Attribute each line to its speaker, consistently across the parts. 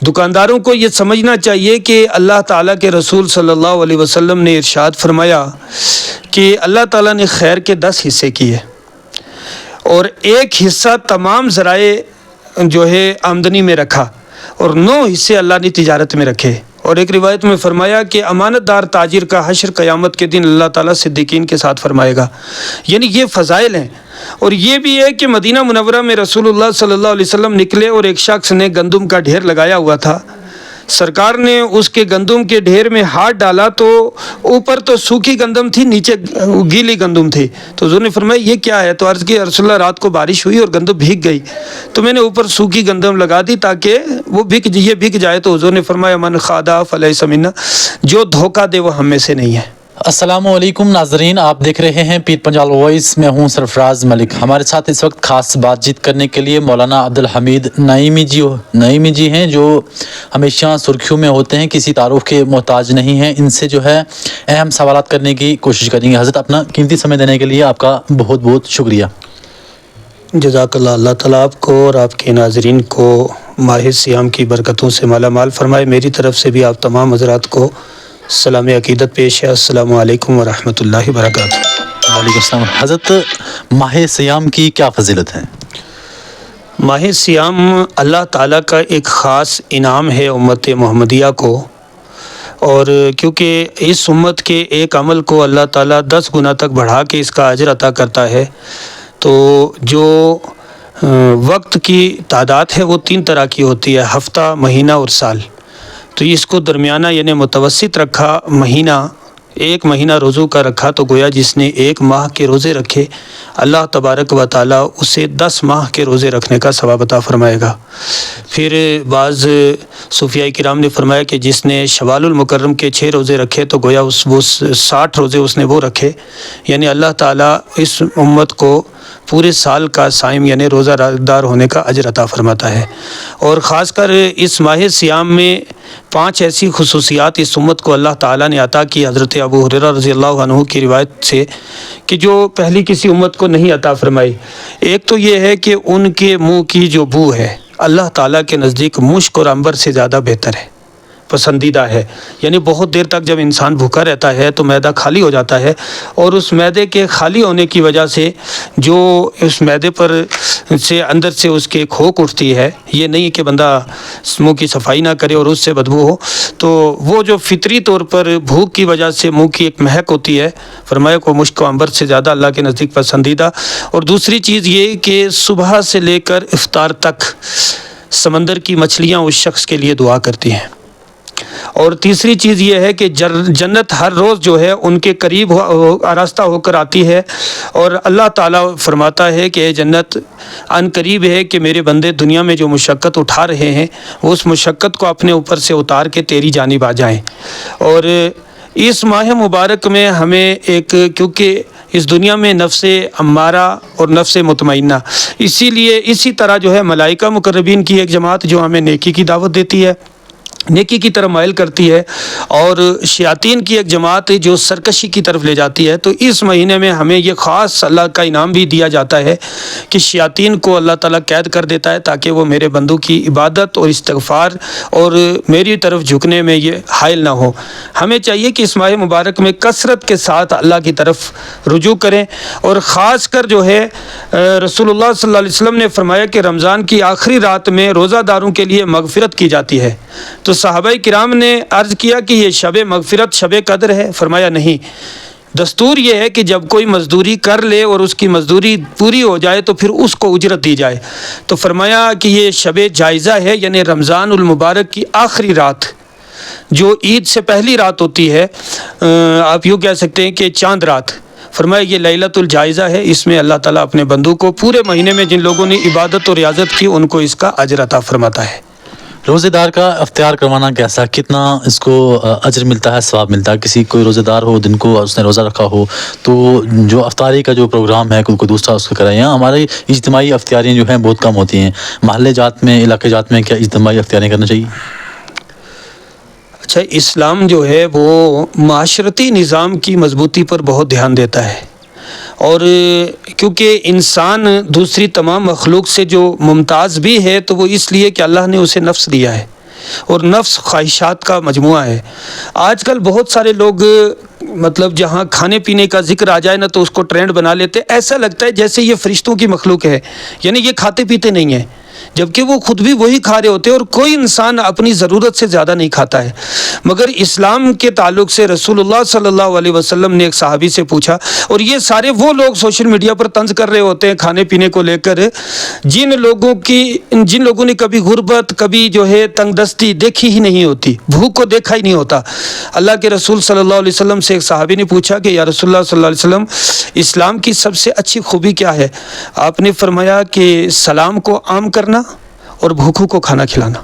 Speaker 1: دکانداروں کو یہ سمجھنا چاہیے کہ اللہ تعالیٰ کے رسول صلی اللہ علیہ وسلم نے ارشاد فرمایا کہ اللہ تعالیٰ نے خیر کے 10 حصے کیے اور ایک حصہ تمام ذرائع جو ہے آمدنی میں رکھا اور 9 حصے اللہ نے تجارت میں رکھے۔ اور ایک روایت میں فرمایا کہ امانت دار تاجر کا حشر قیامت کے دن اللہ تعالیٰ صدیقین کے ساتھ فرمائے گا۔ یعنی یہ فضائل ہیں۔ اور یہ بھی ہے کہ مدینہ منورہ میں رسول اللہ صلی اللہ علیہ وسلم نکلے اور ایک شخص نے گندم کا ڈھیر لگایا ہوا تھا۔ سرکار نے اس کے گندم کے ڈھیر میں ہاتھ ڈالا تو اوپر تو سوکھی گندم تھی، نیچے گیلی گندم تھی۔ تو حضور نے فرمایا یہ کیا ہے؟ تو عرض کی رسول اللہ رات کو بارش ہوئی اور گندم بھیگ گئی، تو میں نے اوپر سوکھی گندم لگا دی تاکہ وہ بھیگ جائے۔ تو حضور نے فرمایا من خادع فلیس منا، جو دھوکہ دے وہ ہم میں سے نہیں ہے۔
Speaker 2: السلام علیکم ناظرین، آپ دیکھ رہے ہیں پیر پنجال وائس، میں ہوں سرفراز ملک۔ ہمارے ساتھ اس وقت خاص بات چیت کرنے کے لیے مولانا عبدالحمید نعیمی جی ہیں، جو ہمیشہ سرخیوں میں ہوتے ہیں، کسی تعارف کے محتاج نہیں ہیں۔ ان سے جو ہے اہم سوالات کرنے کی کوشش کریں گے۔ حضرت اپنا قیمتی سمے دینے کے لیے آپ کا بہت بہت شکریہ۔
Speaker 1: جزاک اللہ، اللہ تعالیٰ آپ کو اور آپ کے ناظرین کو ماہ سیام کی برکتوں سے مالا مال فرمائے۔ میری طرف سے بھی آپ تمام حضرات کو سلام عقیدت پیش ہے۔ السلام علیکم ورحمۃ اللہ وبرکاتہ۔
Speaker 2: وعلیکم السلام۔ حضرت ماہ سیام کی کیا فضیلت ہے؟
Speaker 1: ماہ سیام اللہ تعالیٰ کا ایک خاص انعام ہے امت محمدیہ کو، اور کیونکہ اس امت کے ایک عمل کو اللہ تعالیٰ 10 گنا تک بڑھا کے اس کا اجر عطا کرتا ہے، تو جو وقت کی تعداد ہے وہ 3 طرح کی ہوتی ہے، ہفتہ، مہینہ اور سال۔ تو اس کو درمیانہ یعنی متوسط رکھا، مہینہ، 1 مہینہ روزوں کا رکھا، تو گویا جس نے 1 ماہ کے روزے رکھے اللہ تبارک و تعالیٰ اسے 10 ماہ کے روزے رکھنے کا ثواب عطا فرمائے گا۔ پھر بعض صوفیاء کرام نے فرمایا کہ جس نے شوال المکرم کے 6 روزے رکھے تو گویا وہ 60 روزے اس نے وہ رکھے، یعنی اللہ تعالیٰ اس امت کو پورے سال کا صائم یعنی روزہ دار ہونے کا اجر عطا فرماتا ہے۔ اور خاص کر اس ماہ سیام میں 5 ایسی خصوصیات اس امت کو اللہ تعالیٰ نے عطا کی، حضرت ابو ہریرہ رضی اللہ عنہ کی روایت سے، کہ جو پہلی کسی امت کو نہیں عطا فرمائی۔ ایک تو یہ ہے کہ ان کے منہ کی جو بو ہے اللہ تعالیٰ کے نزدیک مشک اور عنبر سے زیادہ بہتر ہے، پسندیدہ ہے۔ یعنی بہت دیر تک جب انسان بھوکا رہتا ہے تو معدہ خالی ہو جاتا ہے، اور اس معدے کے خالی ہونے کی وجہ سے جو اس معدے پر سے اندر سے اس کے کھوک اٹھتی ہے، یہ نہیں کہ بندہ منہ کی صفائی نہ کرے اور اس سے بدبو ہو، تو وہ جو فطری طور پر بھوک کی وجہ سے منہ کی ایک مہک ہوتی ہے، فرمایا کو مشک و عنبر سے زیادہ اللہ کے نزدیک پسندیدہ۔ اور دوسری چیز یہ کہ صبح سے لے کر افطار تک سمندر کی مچھلیاں اس شخص کے لیے دعا کرتی ہیں۔ اور تیسری چیز یہ ہے کہ جنت ہر روز جو ہے ان کے قریب آراستہ ہو کر آتی ہے، اور اللہ تعالیٰ فرماتا ہے کہ اے جنت ان قریب ہے کہ میرے بندے دنیا میں جو مشقت اٹھا رہے ہیں وہ اس مشقت کو اپنے اوپر سے اتار کے تیری جانب آ جائیں۔ اور اس ماہ مبارک میں ہمیں کیونکہ اس دنیا میں نفس امارہ اور نفس مطمئنہ، اسی طرح جو ہے ملائکہ مقربین کی ایک جماعت جو ہمیں نیکی کی دعوت دیتی ہے، نیکی کی طرف مائل کرتی ہے، اور شیاطین کی ایک جماعت جو سرکشی کی طرف لے جاتی ہے۔ تو اس مہینے میں ہمیں یہ خاص اللہ کا انعام بھی دیا جاتا ہے کہ شیاطین کو اللہ تعالیٰ قید کر دیتا ہے تاکہ وہ میرے بندوں کی عبادت اور استغفار اور میری طرف جھکنے میں یہ حائل نہ ہو۔ ہمیں چاہیے کہ اس ماہ مبارک میں کثرت کے ساتھ اللہ کی طرف رجوع کریں، اور خاص کر جو ہے رسول اللہ صلی اللہ علیہ وسلم نے فرمایا کہ رمضان کی آخری رات میں روزہ داروں کے لیے مغفرت کی جاتی ہے۔ تو صحابہ کرام نے عرض کیا کہ یہ شب مغفرت شب قدر ہے؟ فرمایا نہیں، دستور یہ ہے کہ جب کوئی مزدوری کر لے اور اس کی مزدوری پوری ہو جائے تو پھر اس کو اجرت دی جائے۔ تو فرمایا کہ یہ شب جائزہ ہے، یعنی رمضان المبارک کی آخری رات جو عید سے پہلی رات ہوتی ہے، آپ یوں کہہ سکتے ہیں کہ چاند رات۔ فرمایا یہ لیلۃ الجائزہ ہے، اس میں اللہ تعالیٰ اپنے بندوں کو پورے مہینے میں جن لوگوں نے عبادت اور ریاضت کی ان کو اس کا اجر عطا فرماتا ہے۔
Speaker 2: روزے دار کا افطار کروانا کیسا، کتنا اس کو اجر ملتا ہے، ثواب ملتا ہے؟ کوئی روزے دار ہو جن کو اس نے روزہ رکھا ہو تو جو افطاری کا جو پروگرام ہے کوئی دوسرا اس کو کرائے۔ یہاں ہماری اجتماعی افطاریاں جو ہیں بہت کم ہوتی ہیں، محلے جات میں، علاقے جات میں کیا اجتماعی افطاریاں کرنا چاہیے؟
Speaker 1: اچھا، اسلام جو ہے وہ معاشرتی نظام کی مضبوطی پر بہت دھیان دیتا ہے، اور کیونکہ انسان دوسری تمام مخلوق سے جو ممتاز بھی ہے تو وہ اس لیے کہ اللہ نے اسے نفس دیا ہے، اور نفس خواہشات کا مجموعہ ہے۔ آج کل بہت سارے لوگ مطلب جہاں کھانے پینے کا ذکر آ جائے نا تو اس کو ٹرینڈ بنا لیتے، ایسا لگتا ہے جیسے یہ فرشتوں کی مخلوق ہے، یعنی یہ کھاتے پیتے نہیں ہیں، جبکہ وہ خود بھی وہی کھا رہے ہوتے ہیں، اور کوئی انسان اپنی ضرورت سے زیادہ نہیں کھاتا ہے۔ مگر اسلام کے تعلق سے رسول اللہ صلی اللہ علیہ وسلم نے ایک صحابی سے پوچھا، اور یہ سارے وہ لوگ سوشل میڈیا پر طنز کر رہے ہوتے ہیں کھانے پینے کو لے کر، جن لوگوں نے کبھی غربت، کبھی جو ہے تنگ دستی دیکھی ہی نہیں ہوتی، بھوک کو دیکھا ہی نہیں ہوتا۔ اللہ کے رسول صلی اللہ علیہ وسلم سے ایک صحابی نے پوچھا کہ یا رسول اللہ صلی اللہ علیہ وسلم، اسلام کی سب سے اچھی خوبی کیا ہے؟ آپ نے فرمایا کہ سلام کو عام کرنا اور بھوکوں کو کھانا کھلانا۔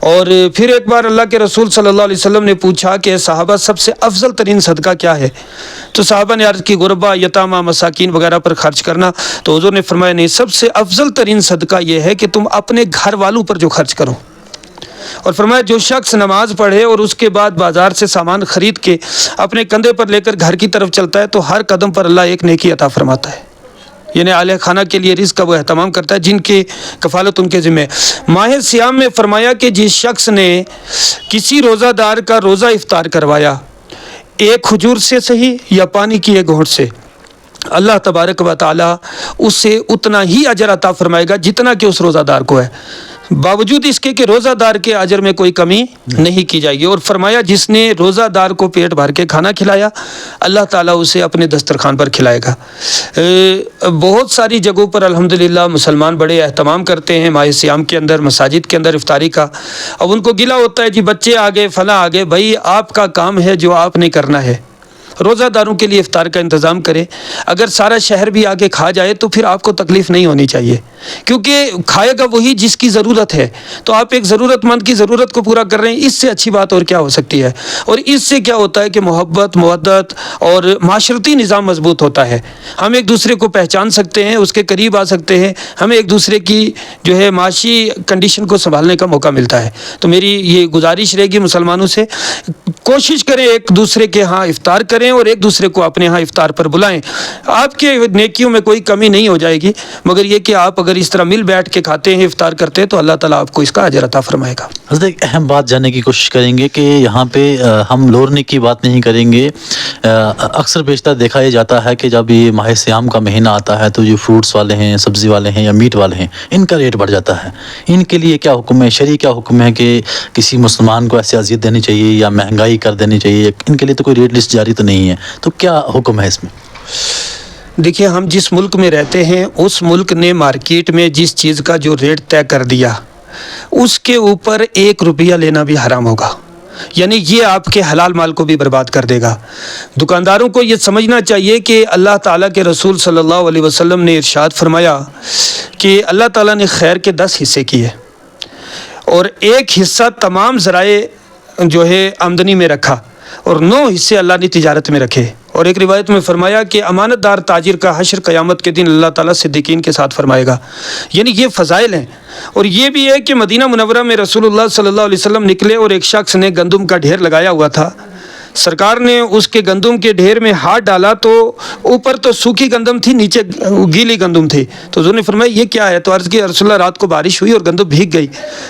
Speaker 1: اور پھر ایک بار اللہ کے رسول صلی اللہ علیہ وسلم نے پوچھا کہ صحابہ سب سے افضل ترین صدقہ کیا ہے؟ تو صحابہ نے عرض کی غربا، یتامہ، مساکین وغیرہ پر خرچ کرنا۔ تو حضور نے فرمایا نہیں، سب سے افضل ترین صدقہ یہ ہے کہ تم اپنے گھر والوں پر جو خرچ کرو۔ اور فرمایا جو شخص نماز پڑھے اور اس کے بعد بازار سے سامان خرید کے اپنے کندھے پر لے کر گھر کی طرف چلتا ہے تو ہر قدم پر اللہ ایک نیکی عطا فرماتا ہے، یعنی اہل خانہ کے لیے رزق کا وہ اہتمام کرتا ہے جن کی کفالت ان کے ذمہ ہے۔ ماہ سیام میں فرمایا کہ جس شخص نے کسی روزہ دار کا روزہ افطار کروایا، ایک کھجور سے صحیح یا پانی کی ایک گھونٹ سے، اللہ تبارک و تعالی اسے اتنا ہی اجر عطا فرمائے گا جتنا کہ اس روزہ دار کو ہے، باوجود اس کے کہ روزہ دار کے اجر میں کوئی کمی نہیں کی جائے گی۔ اور فرمایا جس نے روزہ دار کو پیٹ بھر کے کھانا کھلایا، اللہ تعالیٰ اسے اپنے دسترخوان پر کھلائے گا۔ بہت ساری جگہوں پر الحمدللہ مسلمان بڑے اہتمام کرتے ہیں ماہ سیام کے اندر، مساجد کے اندر افطاری کا۔ اب ان کو گلہ ہوتا ہے جی بچے آگے فلاں آگے، بھائی آپ کا کام ہے جو آپ نے کرنا ہے، روزہ داروں کے لیے افطار کا انتظام کریں۔ اگر سارا شہر بھی آگے کھا جائے تو پھر آپ کو تکلیف نہیں ہونی چاہیے، کیونکہ کھائے گا وہی جس کی ضرورت ہے، تو آپ ایک ضرورت مند کی ضرورت کو پورا کر رہے ہیں، اس سے اچھی بات اور کیا ہو سکتی ہے؟ اور اس سے کیا ہوتا ہے کہ محبت، مودت اور معاشرتی نظام مضبوط ہوتا ہے، ہم ایک دوسرے کو پہچان سکتے ہیں، اس کے قریب آ سکتے ہیں، ہمیں ایک دوسرے کی جو ہے معاشی کنڈیشن کو سنبھالنے کا موقع ملتا ہے۔ تو میری یہ گزارش رہے گی مسلمانوں سے، کوشش کریں ایک دوسرے کے ہاں افطار کریں اور ایک دوسرے کو اپنے ہاں افطار پر بلائیں، آپ کے نیکیوں میں کوئی کمی نہیں ہو جائے گی، مگر یہ کہ آپ اگر اس طرح مل بیٹھ کے کھاتے ہیں، افطار کرتے ہیں، تو اللہ تعالیٰ آپ کو اس کا اجر عطا فرمائے گا۔
Speaker 2: حضرت ایک اہم بات جاننے کی کوشش کریں گے کہ یہاں پہ ہم لورنے کی بات نہیں کریں گے، اکثر بیشتر دیکھا یہ جاتا ہے کہ جب یہ ماہ سیام کا مہینہ آتا ہے تو جو فروٹس والے ہیں، سبزی والے ہیں یا میٹ والے ہیں، ان کا ریٹ بڑھ جاتا ہے۔ ان کے لیے کیا حکم ہے، شرعی کیا حکم ہے کہ کسی مسلمان کو ایسے اذیت دینی چاہیے یا مہنگائی کر دینی چاہیے؟ ان کے لیے تو کوئی ریٹ لسٹ جاری تو نہیں ہے، تو کیا حکم ہے اس میں؟
Speaker 1: دیکھیے، ہم جس ملک میں رہتے ہیں اس ملک نے مارکیٹ میں جس چیز کا جو ریٹ طے کر دیا اس کے اوپر 1 روپیہ لینا بھی حرام ہوگا، یعنی یہ آپ کے حلال مال کو بھی برباد کر دے گا۔ دکانداروں کو یہ سمجھنا چاہیے کہ اللہ تعالیٰ کے رسول صلی اللہ علیہ وسلم نے ارشاد فرمایا کہ اللہ تعالیٰ نے خیر کے 10 حصے کیے اور 1 حصہ تمام ذرائع جو ہے آمدنی میں رکھا اور 9 حصے اللہ نے تجارت میں رکھے۔ اور ایک روایت میں فرمایا کہ امانت دار تاجر کا حشر قیامت کے دن اللہ تعالیٰ صدیقین کے ساتھ فرمائے گا، یعنی یہ فضائل ہیں۔ اور یہ بھی ہے کہ مدینہ منورہ میں رسول اللہ صلی اللہ علیہ وسلم نکلے اور ایک شخص نے گندم کا ڈھیر لگایا ہوا تھا، سرکار نے اس کے گندم کے ڈھیر میں ہاتھ ڈالا تو اوپر تو سوکھی گندم تھی، نیچے گیلی گندم تھی، تو حضور نے فرمایا یہ کیا ہے؟ تو عرض کی رسول اللہ رات کو بارش ہوئی اور گندم بھیگ گئی،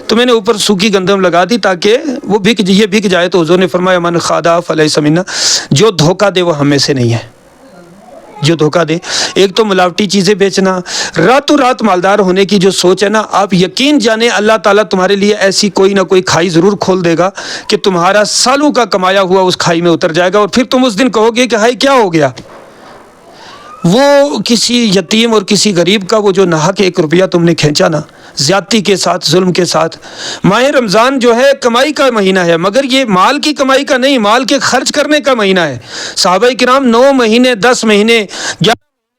Speaker 1: تو میں نے اوپر سوکھی گندم لگا دی تاکہ وہ بھیگ جائے۔ تو حضور نے فرمایا من خادع فلیس منا، جو دھوکہ دے وہ ہم میں سے نہیں ہے، جو دھوکہ دے۔ ایک تو ملاوٹی چیزیں بیچنا، راتوں رات مالدار ہونے کی جو سوچ ہے نا، آپ یقین جانیں اللہ تعالیٰ تمہارے لیے ایسی کوئی نہ کوئی کھائی ضرور کھول دے گا کہ تمہارا سالوں کا کمایا ہوا اس کھائی میں اتر جائے گا، اور پھر تم اس دن کہو گے کہ ہائے کیا ہو گیا؟ وہ کسی یتیم اور کسی غریب کا وہ جو ناحق 1 روپیہ تم نے کھینچا نا، زیادتی کے ساتھ، ظلم کے ساتھ۔ ماہ رمضان جو ہے کمائی کا مہینہ ہے، مگر یہ مال کی کمائی کا نہیں، مال کے خرچ کرنے کا مہینہ ہے۔ صحابہ کرام 9 مہینے 10 مہینے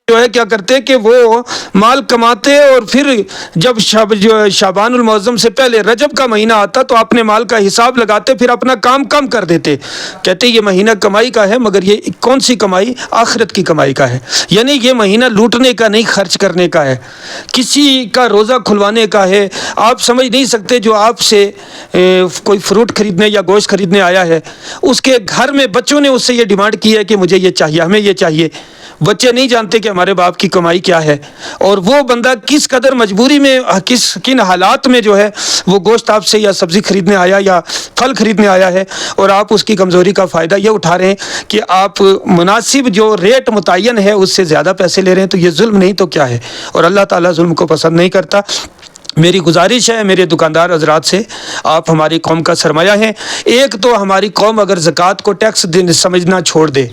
Speaker 1: جو ہے کیا کرتے کہ وہ مال کماتے اور پھر جب شعبان المعظم سے پہلے رجب کا مہینہ آتا تو اپنے مال کا حساب لگاتے، پھر اپنا کام کم کر دیتے، کہتے یہ مہینہ کمائی کا ہے، مگر یہ کون سی کمائی؟ آخرت کی کمائی کا ہے، یعنی یہ مہینہ لوٹنے کا نہیں، خرچ کرنے کا ہے، کسی کا روزہ کھلوانے کا ہے۔ آپ سمجھ نہیں سکتے، جو آپ سے کوئی فروٹ خریدنے یا گوشت خریدنے آیا ہے، اس کے گھر میں بچوں نے اس سے یہ ڈیمانڈ کی ہے کہ مجھے یہ چاہیے، ہمیں یہ چاہیے، بچے نہیں جانتے کہ ہمارے باپ کی کمائی کیا ہے، اور وہ بندہ کس قدر مجبوری میں کن حالات میں جو ہے وہ گوشت آپ سے یا سبزی خریدنے آیا یا پھل خریدنے آیا ہے، اور آپ اس کی کمزوری کا فائدہ یہ اٹھا رہے ہیں کہ آپ مناسب جو ریٹ متعین ہے اس سے زیادہ پیسے لے رہے ہیں، تو یہ ظلم نہیں تو کیا ہے؟ اور اللہ تعالیٰ ظلم کو پسند نہیں کرتا۔ میری گزارش ہے میرے دکاندار حضرات سے، آپ ہماری قوم کا سرمایہ ہیں۔ ایک تو ہماری قوم اگر زکوٰۃ کو ٹیکس سمجھنا چھوڑ دے،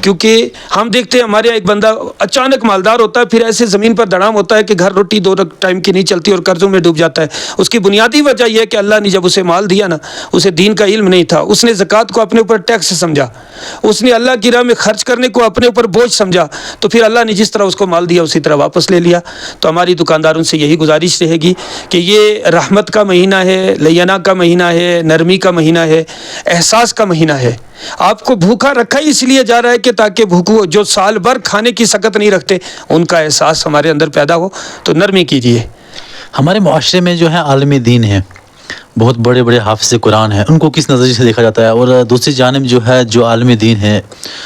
Speaker 1: کیونکہ ہم دیکھتے ہیں ہمارے ایک بندہ اچانک مالدار ہوتا ہے، پھر ایسے زمین پر دڑام ہوتا ہے کہ گھر روٹی 2 ٹائم کی نہیں چلتی اور قرضوں میں ڈوب جاتا ہے۔ اس کی بنیادی وجہ یہ ہے کہ اللہ نے جب اسے مال دیا نا، اسے دین کا علم نہیں تھا، اس نے زکوٰۃ کو اپنے اوپر ٹیکس سمجھا، اس نے اللہ کی راہ میں خرچ کرنے کو اپنے اوپر بوجھ سمجھا، تو پھر اللہ نے جس طرح اس کو مال دیا اسی طرح واپس لے لیا۔ تو ہماری دکانداروں سے یہی گزارش رہے گی کہ یہ رحمت کا مہینہ ہے، لینا کا مہینہ ہے، نرمی کا مہینہ ہے، احساس کا مہینہ ہے۔ آپ کو بھوکا رکھا ہی اس لیے جا رہا ہے کہ تاکہ بھوکو جو سال بھر کھانے کی سکت نہیں رکھتے ان کا احساس ہمارے اندر پیدا ہو، تو نرمی کیجیے۔
Speaker 2: ہمارے معاشرے میں جو ہے عالمی دین ہے، بہت بڑے بڑے حافظ قرآن ہیں، ان کو کس نظریے سے دیکھا جاتا ہے؟ اور دوسری جانب جو ہے جو عالمی دین ہے،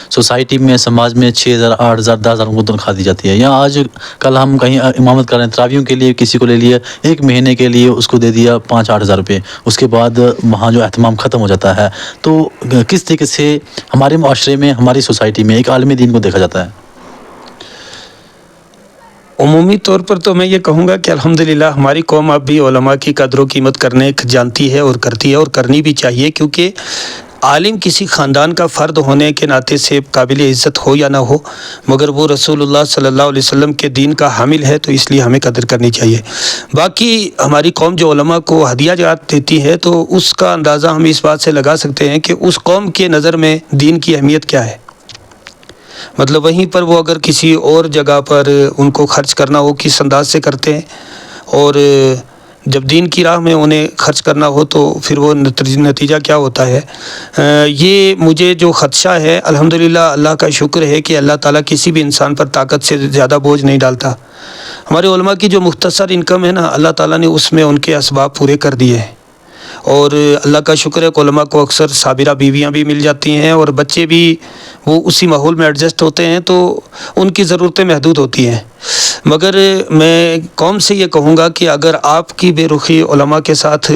Speaker 2: سوسائٹی میں سماج میں 6,000 8,000 10,000 کو تنخواہ دی جاتی ہے، یا آج کل ہم کہیں امامت کر رہے ہیں، تراویحوں کے لیے کسی کو لے لیا 1 مہینے کے لیے، اس کو دے دیا 5-8 ہزار روپے، اس کے بعد وہاں جو اہتمام ختم ہو جاتا ہے۔ تو کس طریقے سے ہمارے معاشرے میں، ہماری سوسائٹی میں ایک عالمی دین کو دیکھا جاتا ہے؟
Speaker 1: عمومی طور پر تو میں یہ کہوں گا کہ الحمدللہ ہماری قوم اب بھی علماء کی قدر و قیمت کرنے جانتی ہے اور کرتی ہے، اور کرنی بھی چاہیے، کیونکہ عالم کسی خاندان کا فرد ہونے کے ناطے سے قابل عزت ہو یا نہ ہو، مگر وہ رسول اللہ صلی اللہ علیہ وسلم کے دین کا حامل ہے، تو اس لیے ہمیں قدر کرنی چاہیے۔ باقی ہماری قوم جو علماء کو ہدیہ جات دیتی ہے، تو اس کا اندازہ ہم اس بات سے لگا سکتے ہیں کہ اس قوم کے نظر میں دین کی اہمیت کیا ہے۔ مطلب وہیں پر وہ اگر کسی اور جگہ پر ان کو خرچ کرنا ہو کس انداز سے کرتے ہیں، اور جب دین کی راہ میں انہیں خرچ کرنا ہو تو پھر وہ نتیجہ کیا ہوتا ہے۔ یہ مجھے جو خدشہ ہے، الحمدللہ اللہ کا شکر ہے کہ اللہ تعالیٰ کسی بھی انسان پر طاقت سے زیادہ بوجھ نہیں ڈالتا۔ ہمارے علماء کی جو مختصر انکم ہے نا، اللہ تعالیٰ نے اس میں ان کے اسباب پورے کر دیے ہیں، اور اللہ کا شکر ہے کہ علماء کو اکثر صابرہ بیویاں بھی مل جاتی ہیں، اور بچے بھی وہ اسی ماحول میں ایڈجسٹ ہوتے ہیں، تو ان کی ضرورتیں محدود ہوتی ہیں۔ مگر میں قوم سے یہ کہوں گا کہ اگر آپ کی بے رخی علماء کے ساتھ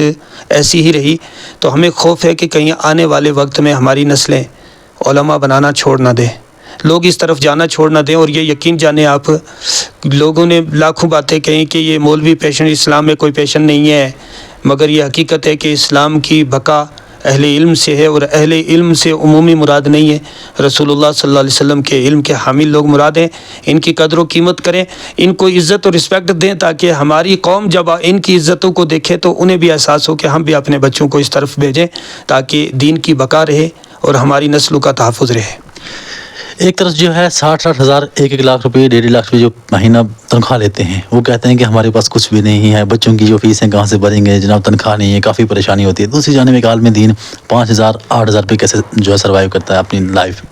Speaker 1: ایسی ہی رہی تو ہمیں خوف ہے کہ کہیں آنے والے وقت میں ہماری نسلیں علماء بنانا چھوڑ نہ دیں، لوگ اس طرف جانا چھوڑ نہ دیں۔ اور یہ یقین جانیں آپ، لوگوں نے لاکھوں باتیں کہیں کہ یہ مولوی پیشن، اسلام میں کوئی پیشن نہیں ہے، مگر یہ حقیقت ہے کہ اسلام کی بقا اہل علم سے ہے، اور اہل علم سے عمومی مراد نہیں ہے، رسول اللہ صلی اللہ علیہ وسلم کے علم کے حامل لوگ مراد ہیں۔ ان کی قدر و قیمت کریں، ان کو عزت اور رسپیکٹ دیں، تاکہ ہماری قوم جب ان کی عزتوں کو دیکھے تو انہیں بھی احساس ہو کہ ہم بھی اپنے بچوں کو اس طرف بھیجیں، تاکہ دین کی بقا رہے اور ہماری نسلوں کا تحفظ رہے۔
Speaker 2: ایک طرف جو ہے 60 ہزار 1 لاکھ روپے 1.5 لاکھ روپے جو مہینہ تنخواہ لیتے ہیں، وہ کہتے ہیں کہ ہمارے پاس کچھ بھی نہیں ہے، بچوں کی جو فیسیں کہاں سے بھریں گے جناب، تنخواہ نہیں ہے، کافی پریشانی ہوتی ہے۔ دوسری جانب ایک عالم دین 5,000 8,000 روپے کیسے جو ہے سروائیو کرتا ہے اپنی لائف؟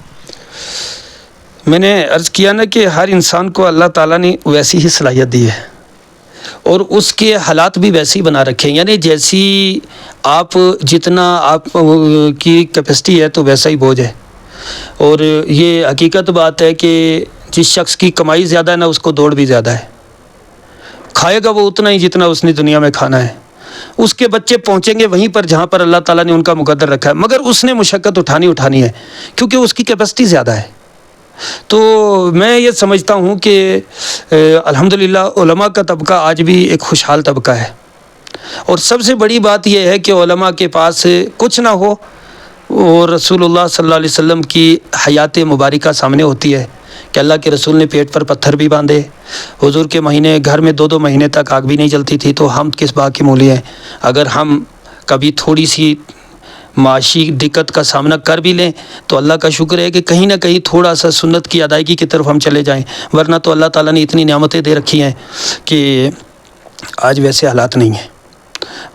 Speaker 1: میں نے عرض کیا نا کہ ہر انسان کو اللہ تعالیٰ نے ویسی ہی صلاحیت دی ہے، اور اس کے حالات بھی ویسے ہی بنا رکھے ہیں، یعنی جیسی آپ جتنا آپ کی کیپیسٹی ہے تو ویسا ہی بوجھ ہے۔ اور یہ حقیقت بات ہے کہ جس شخص کی کمائی زیادہ ہے نا، اس کو دوڑ بھی زیادہ ہے، کھائے گا وہ اتنا ہی جتنا اس نے دنیا میں کھانا ہے، اس کے بچے پہنچیں گے وہیں پر جہاں پر اللہ تعالیٰ نے ان کا مقدر رکھا ہے، مگر اس نے مشقت اٹھانی ہے کیونکہ اس کی کیپیسٹی زیادہ ہے۔ تو میں یہ سمجھتا ہوں کہ الحمدللہ علماء کا طبقہ آج بھی ایک خوشحال طبقہ ہے، اور سب سے بڑی بات یہ ہے کہ علماء کے پاس کچھ نہ ہو، اور رسول اللہ صلی اللہ علیہ وسلم کی حیات مبارکہ سامنے ہوتی ہے کہ اللہ کے رسول نے پیٹ پر پتھر بھی باندھے، حضور کے مہینے گھر میں 2 مہینے تک آگ بھی نہیں جلتی تھی، تو ہم کس بات کے مولی ہیں؟ اگر ہم کبھی تھوڑی سی معاشی دقت کا سامنا کر بھی لیں تو اللہ کا شکر ہے کہ کہیں نہ کہیں تھوڑا سا سنت کی ادائیگی کی طرف ہم چلے جائیں، ورنہ تو اللہ تعالیٰ نے اتنی نعمتیں دے رکھی ہیں کہ آج ویسے حالات نہیں ہیں،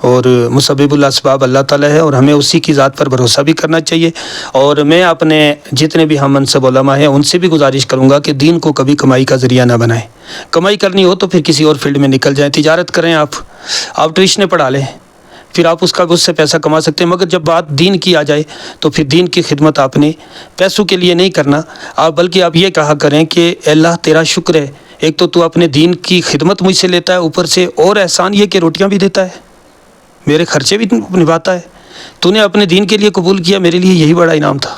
Speaker 1: اور مسبب الاسباب اللہ تعالیٰ ہے، اور ہمیں اسی کی ذات پر بھروسہ بھی کرنا چاہیے۔ اور میں اپنے جتنے بھی ہم منصب علماء ہیں ان سے بھی گزارش کروں گا کہ دین کو کبھی کمائی کا ذریعہ نہ بنائیں، کمائی کرنی ہو تو پھر کسی اور فیلڈ میں نکل جائیں، تجارت کریں، آپ ٹیوشنیں پڑھا لیں، پھر آپ اس کا اس سے پیسہ کما سکتے ہیں، مگر جب بات دین کی آ جائے تو پھر دین کی خدمت آپ نے پیسوں کے لیے نہیں کرنا، آپ بلکہ آپ یہ کہا کریں کہ اے اللہ تیرا شکر ہے، ایک تو اپنے دین کی خدمت مجھ سے لیتا ہے، اوپر سے اور احسان یہ کہ روٹیاں بھی دیتا ہے، میرے خرچے بھی نبھاتا ہے، تو نے اپنے دین کے لیے قبول کیا، میرے لیے یہی بڑا انعام تھا۔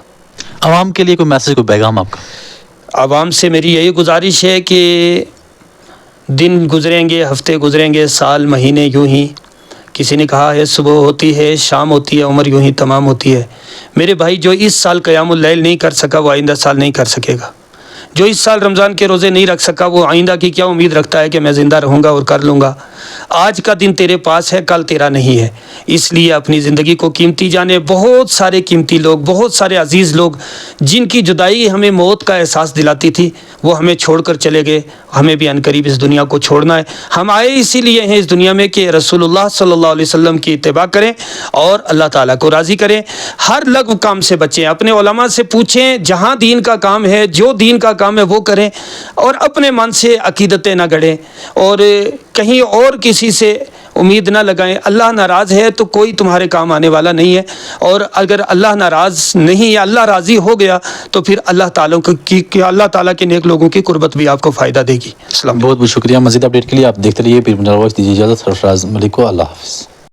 Speaker 2: عوام کے لیے کوئی میسج، کوئی پیغام آپ کا؟
Speaker 1: عوام سے میری یہی گزارش ہے کہ دن گزریں گے، ہفتے گزریں گے، سال مہینے یوں ہی، کسی نے کہا ہے صبح ہوتی ہے شام ہوتی ہے، عمر یوں ہی تمام ہوتی ہے۔ میرے بھائی، جو اس سال قیام اللیل نہیں کر سکا وہ آئندہ سال نہیں کر سکے گا، جو اس سال رمضان کے روزے نہیں رکھ سکا وہ آئندہ کی کیا امید رکھتا ہے کہ میں زندہ رہوں گا اور کر لوں گا؟ آج کا دن تیرے پاس ہے، کل تیرا نہیں ہے، اس لیے اپنی زندگی کو قیمتی جانے۔ بہت سارے قیمتی لوگ، بہت سارے عزیز لوگ جن کی جدائی ہمیں موت کا احساس دلاتی تھی، وہ ہمیں چھوڑ کر چلے گئے، ہمیں بھی عنقریب اس دنیا کو چھوڑنا ہے۔ ہم آئے اسی لیے ہیں اس دنیا میں کہ رسول اللہ صلی اللہ علیہ وسلم کی اتباع کریں اور اللہ تعالیٰ کو راضی کریں، ہر لغو کام سے بچیں، اپنے علماء سے پوچھیں، جہاں دین کا کام ہے، جو دین کا کام ہے وہ کریں، اور اپنے من سے عقیدتیں نہ گڑھیں اور کہیں اور کسی سے امید نہ لگائیں۔ اللہ ناراض ہے تو کوئی تمہارے کام آنے والا نہیں ہے، اور اگر اللہ ناراض نہیں ہے، اللہ راضی ہو گیا تو پھر اللہ تعالیٰ کے نیک لوگوں کی قربت بھی آپ کو فائدہ دے گی۔ السلام علیکم۔
Speaker 2: بہت بہت شکریہ۔ مزید اپڈیٹ کے لیے آپ دیکھتے رہیے پیر پنجال وائس۔ دیجیے اجازت، سرفراز ملک کو، اللہ حافظ۔